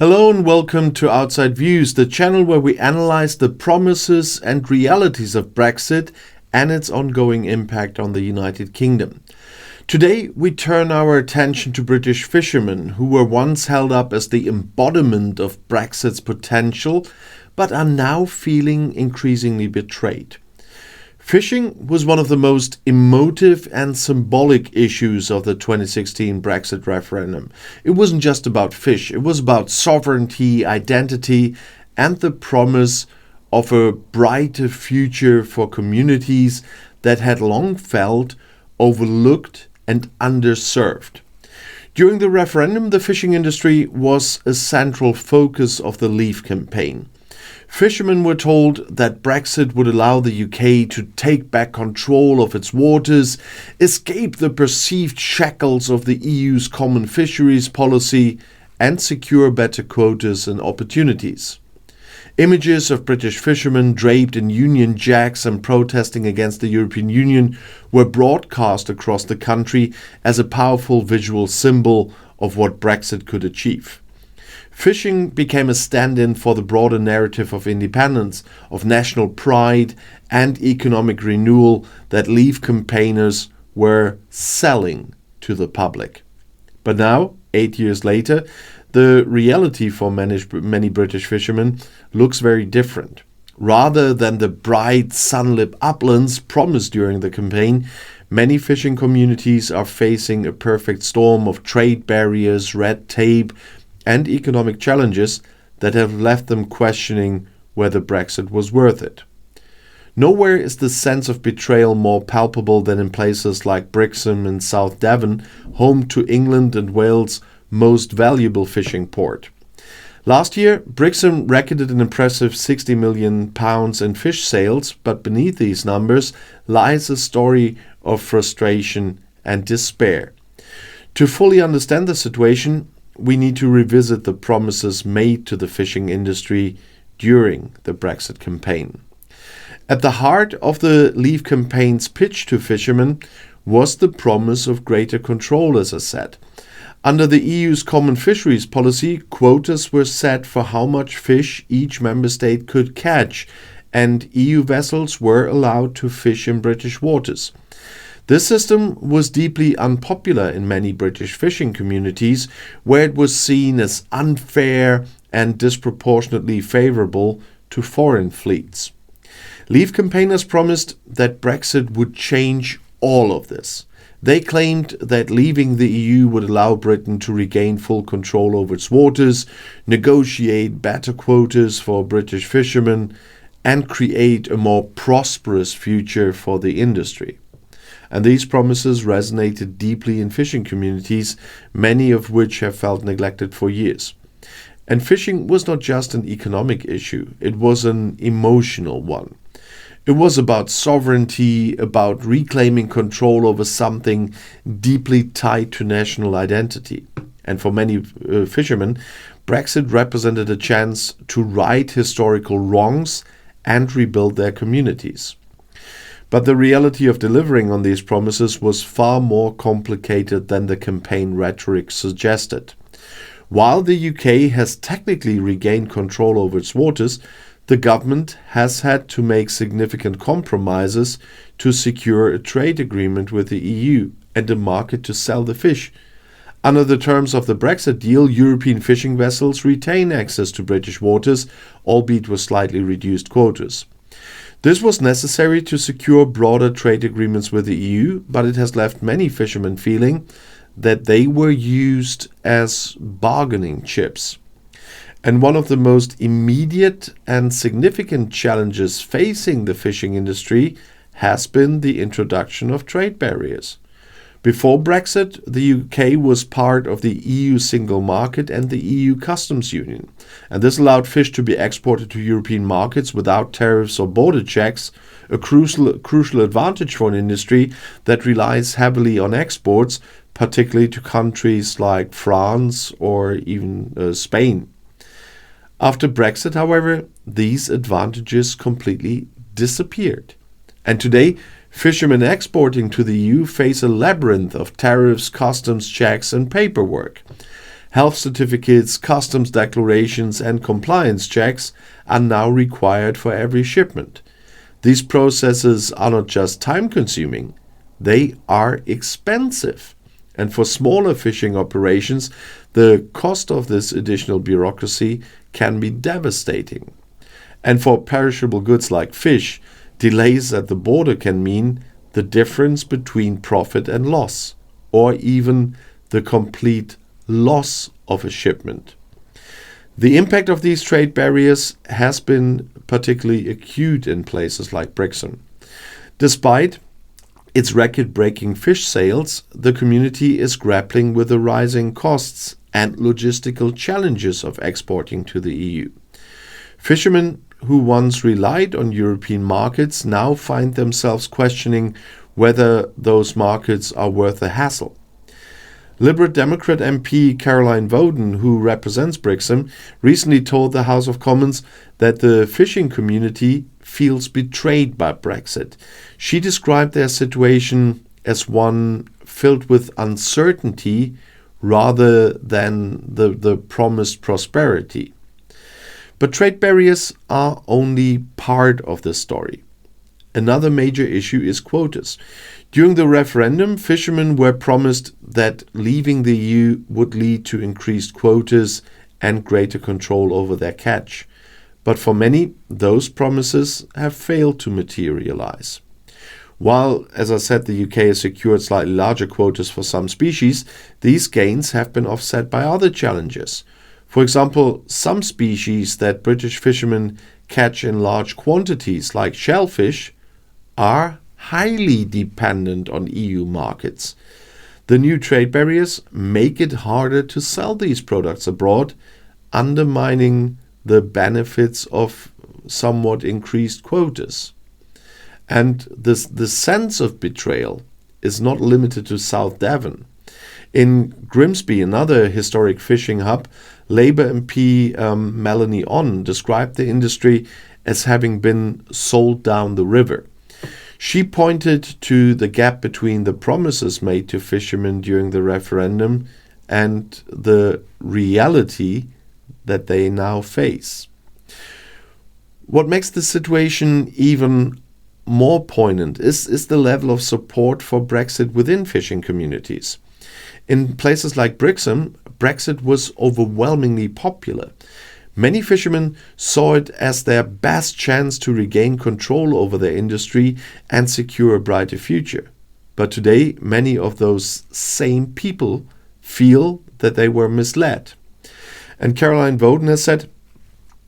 Hello and welcome to Outside Views, the channel where we analyze the promises and realities of Brexit and its ongoing impact on the United Kingdom. Today we turn our attention to British fishermen who were once held up as the embodiment of Brexit's potential, but are now feeling increasingly betrayed. Fishing was one of the most emotive and symbolic issues of the 2016 Brexit referendum. It wasn't just about fish, it was about sovereignty, identity, and the promise of a brighter future for communities that had long felt overlooked and underserved. During the referendum, the fishing industry was a central focus of the Leave campaign. Fishermen were told that Brexit would allow the UK to take back control of its waters, escape the perceived shackles of the EU's common fisheries policy, and secure better quotas and opportunities. Images of British fishermen draped in Union Jacks and protesting against the European Union were broadcast across the country as a powerful visual symbol of what Brexit could achieve. Fishing became a stand-in for the broader narrative of independence, of national pride and economic renewal that Leave campaigners were selling to the public. But now, 8 years later, the reality for many British fishermen looks very different. Rather than the bright sunlit uplands promised during the campaign, many fishing communities are facing a perfect storm of trade barriers, red tape, and economic challenges that have left them questioning whether Brexit was worth it. Nowhere is the sense of betrayal more palpable than in places like Brixham in South Devon, home to England and Wales' most valuable fishing port. Last year, Brixham recorded an impressive £60 million in fish sales, but beneath these numbers lies a story of frustration and despair. To fully understand the situation, we need to revisit the promises made to the fishing industry during the Brexit campaign. At the heart of the Leave campaign's pitch to fishermen was the promise of greater control, as I said. Under the EU's common fisheries policy, quotas were set for how much fish each member state could catch, and EU vessels were allowed to fish in British waters. This system was deeply unpopular in many British fishing communities, where it was seen as unfair and disproportionately favourable to foreign fleets. Leave campaigners promised that Brexit would change all of this. They claimed that leaving the EU would allow Britain to regain full control over its waters, negotiate better quotas for British fishermen, and create a more prosperous future for the industry. And these promises resonated deeply in fishing communities, many of which have felt neglected for years. And fishing was not just an economic issue, it was an emotional one. It was about sovereignty, about reclaiming control over something deeply tied to national identity. And for many fishermen, Brexit represented a chance to right historical wrongs and rebuild their communities. But the reality of delivering on these promises was far more complicated than the campaign rhetoric suggested. While the UK has technically regained control over its waters, the government has had to make significant compromises to secure a trade agreement with the EU and a market to sell the fish. Under the terms of the Brexit deal, European fishing vessels retain access to British waters, albeit with slightly reduced quotas. This was necessary to secure broader trade agreements with the EU, but it has left many fishermen feeling that they were used as bargaining chips. And one of the most immediate and significant challenges facing the fishing industry has been the introduction of trade barriers. Before Brexit, the UK was part of the EU single market and the EU customs union, and this allowed fish to be exported to European markets without tariffs or border checks, a crucial advantage for an industry that relies heavily on exports, particularly to countries like France or even Spain. After Brexit, however, these advantages completely disappeared. And today, fishermen exporting to the EU face a labyrinth of tariffs, customs checks, and paperwork. Health certificates, customs declarations, and compliance checks are now required for every shipment. These processes are not just time-consuming, they are expensive. And for smaller fishing operations, the cost of this additional bureaucracy can be devastating. And for perishable goods like fish, delays at the border can mean the difference between profit and loss, or even the complete loss of a shipment. The impact of these trade barriers has been particularly acute in places like Brixham. Despite its record-breaking fish sales, the community is grappling with the rising costs and logistical challenges of exporting to the EU. Fishermen who once relied on European markets now find themselves questioning whether those markets are worth the hassle. Liberal Democrat MP Caroline Voden, who represents Brixham, recently told the House of Commons that the fishing community feels betrayed by Brexit. She described their situation as one filled with uncertainty rather than the promised prosperity. But trade barriers are only part of the story. Another major issue is quotas. During the referendum, fishermen were promised that leaving the EU would lead to increased quotas and greater control over their catch. But for many, those promises have failed to materialize. While, as I said, the UK has secured slightly larger quotas for some species, these gains have been offset by other challenges. For example, some species that British fishermen catch in large quantities, like shellfish, are highly dependent on EU markets. The new trade barriers make it harder to sell these products abroad, undermining the benefits of somewhat increased quotas. And the sense of betrayal is not limited to South Devon. In Grimsby, another historic fishing hub, Labour MP Melanie Onn described the industry as having been sold down the river. She pointed to the gap between the promises made to fishermen during the referendum and the reality that they now face. What makes the situation even more poignant is the level of support for Brexit within fishing communities. In places like Brixham, Brexit was overwhelmingly popular. Many fishermen saw it as their best chance to regain control over their industry and secure a brighter future. But today, many of those same people feel that they were misled. And Caroline Voden has said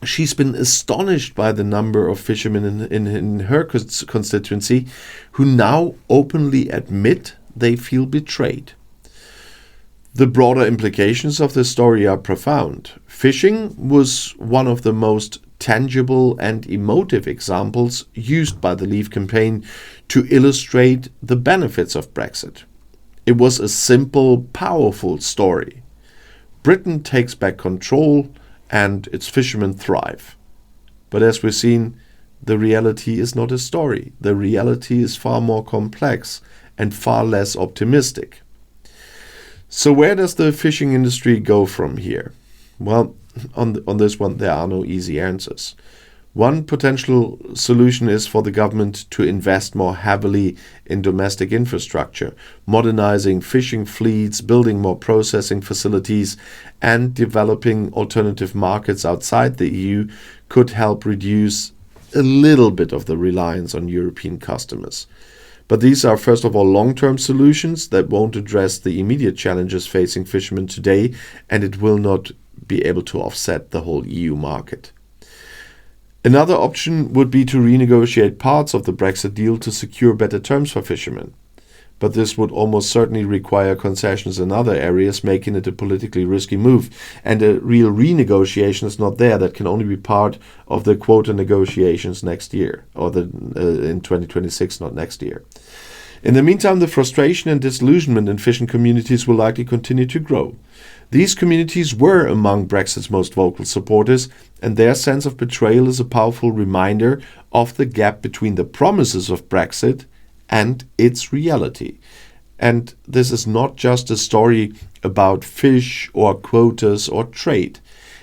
she's been astonished by the number of fishermen in her constituency who now openly admit they feel betrayed. The broader implications of this story are profound. Fishing was one of the most tangible and emotive examples used by the Leave campaign to illustrate the benefits of Brexit. It was a simple, powerful story. Britain takes back control and its fishermen thrive. But as we've seen, the reality is not a story. The reality is far more complex and far less optimistic. So where does the fishing industry go from here? Well, on this one, there are no easy answers. One potential solution is for the government to invest more heavily in domestic infrastructure, modernizing fishing fleets, building more processing facilities, and developing alternative markets outside the EU could help reduce a little bit of the reliance on European customers. But these are, first of all, long-term solutions that won't address the immediate challenges facing fishermen today, and it will not be able to offset the whole EU market. Another option would be to renegotiate parts of the Brexit deal to secure better terms for fishermen. But this would almost certainly require concessions in other areas, making it a politically risky move. And a real renegotiation is not there. That can only be part of the quota negotiations next year, or in 2026, not next year. In the meantime, the frustration and disillusionment in fishing communities will likely continue to grow. These communities were among Brexit's most vocal supporters, and their sense of betrayal is a powerful reminder of the gap between the promises of Brexit and its reality. And this is not just a story about fish or quotas or trade.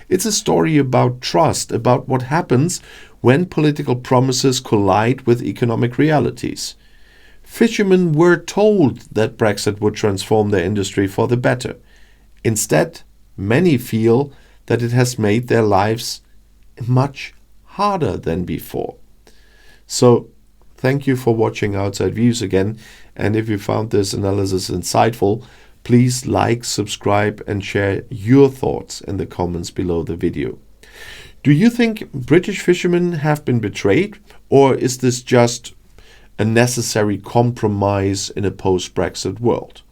It's a story about trust, about what happens when political promises collide with economic realities. Fishermen were told that Brexit would transform their industry for the better. Instead, many feel that it has made their lives much harder than before. So, thank you for watching Outside Views again, and if you found this analysis insightful, please like, subscribe and share your thoughts in the comments below the video. Do you think British fishermen have been betrayed, or is this just a necessary compromise in a post-Brexit world?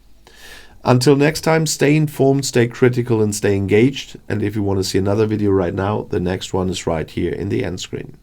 Until next time, stay informed, stay critical and stay engaged. And if you want to see another video right now, the next one is right here in the end screen.